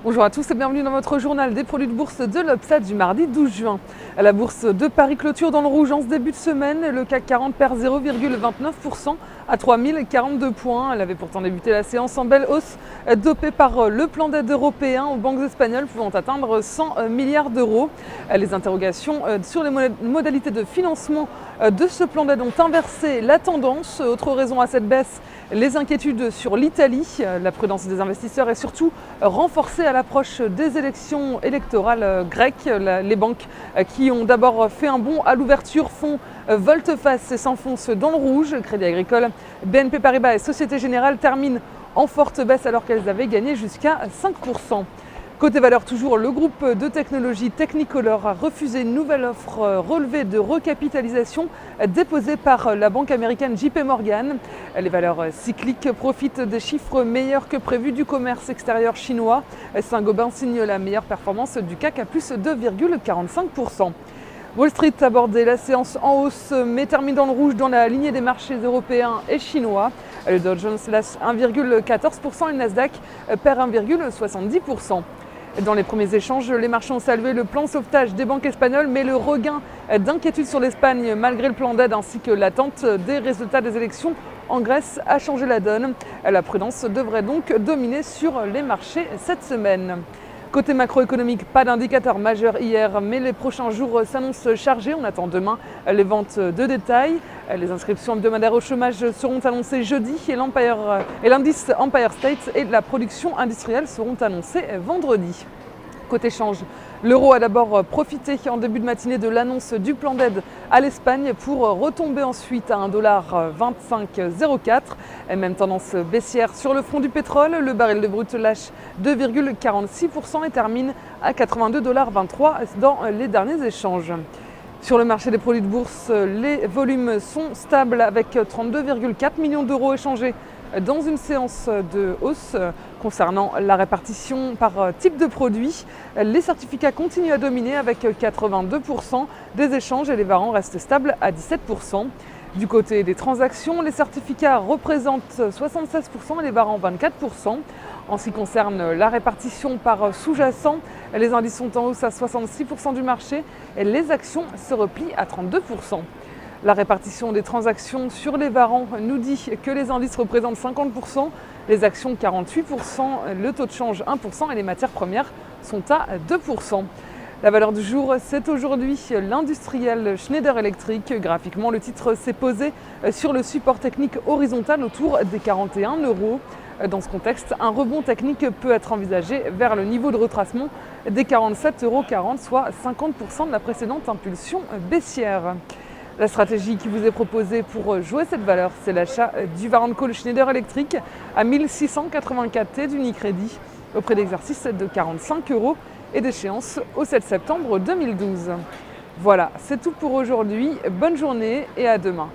Bonjour à tous et bienvenue dans votre journal des produits de bourse de l'Upside du mardi 12 juin. La bourse de Paris clôture dans le rouge en ce début de semaine. Le CAC 40 perd 0,29% à 3042 points. Elle avait pourtant débuté la séance en belle hausse, dopée par le plan d'aide européen aux banques espagnoles pouvant atteindre 100 milliards d'euros. Les interrogations sur les modalités de financement de ce plan d'aide ont inversé la tendance. Autre raison à cette baisse, les inquiétudes sur l'Italie. La prudence des investisseurs est surtout renforcée à l'approche des élections électorales grecques. Les banques qui ont d'abord fait un bond à l'ouverture font volte-face et s'enfoncent dans le rouge. Crédit Agricole, BNP Paribas et Société Générale terminent en forte baisse alors qu'elles avaient gagné jusqu'à 5%. Côté valeur toujours, le groupe de technologie Technicolor a refusé une nouvelle offre relevée de recapitalisation déposée par la banque américaine JP Morgan. Les valeurs cycliques profitent des chiffres meilleurs que prévus du commerce extérieur chinois. Saint-Gobain signe la meilleure performance du CAC à plus 2,45%. Wall Street a abordé la séance en hausse mais termine dans le rouge dans la lignée des marchés européens et chinois. Le Dow Jones lâche 1,14% et le Nasdaq perd 1,70%. Dans les premiers échanges, les marchés ont salué le plan sauvetage des banques espagnoles, mais le regain d'inquiétude sur l'Espagne, malgré le plan d'aide ainsi que l'attente des résultats des élections en Grèce, a changé la donne. La prudence devrait donc dominer sur les marchés cette semaine. Côté macroéconomique, pas d'indicateur majeur hier, mais les prochains jours s'annoncent chargés. On attend demain les ventes de détail. Les inscriptions hebdomadaires au chômage seront annoncées jeudi et l'indice Empire State et la production industrielle seront annoncés vendredi. Côté change, l'euro a d'abord profité en début de matinée de l'annonce du plan d'aide à l'Espagne pour retomber ensuite à 1,2504 $. Même tendance baissière sur le front du pétrole. Le baril de brut lâche 2,46% et termine à 82,23 $ dans les derniers échanges. Sur le marché des produits de bourse, les volumes sont stables avec 32,4 millions d'euros échangés dans une séance de hausse. Concernant la répartition par type de produit, les certificats continuent à dominer avec 82% des échanges et les varants restent stables à 17%. Du côté des transactions, les certificats représentent 76% et les varants 24%. En ce qui concerne la répartition par sous-jacent, les indices sont en hausse à 66% du marché et les actions se replient à 32%. La répartition des transactions sur les varants nous dit que les indices représentent 50%, les actions 48%, le taux de change 1% et les matières premières sont à 2%. La valeur du jour, c'est aujourd'hui l'industriel Schneider Electric. Graphiquement, le titre s'est posé sur le support technique horizontal autour des 41 €. Dans ce contexte, un rebond technique peut être envisagé vers le niveau de retracement des 47,40 €, soit 50% de la précédente impulsion baissière. La stratégie qui vous est proposée pour jouer cette valeur, c'est l'achat du Warrant Call Schneider Electric à 1684 T d'Unicredit au prix d'exercice de 45 € et d'échéance au 7 septembre 2012. Voilà, c'est tout pour aujourd'hui. Bonne journée et à demain.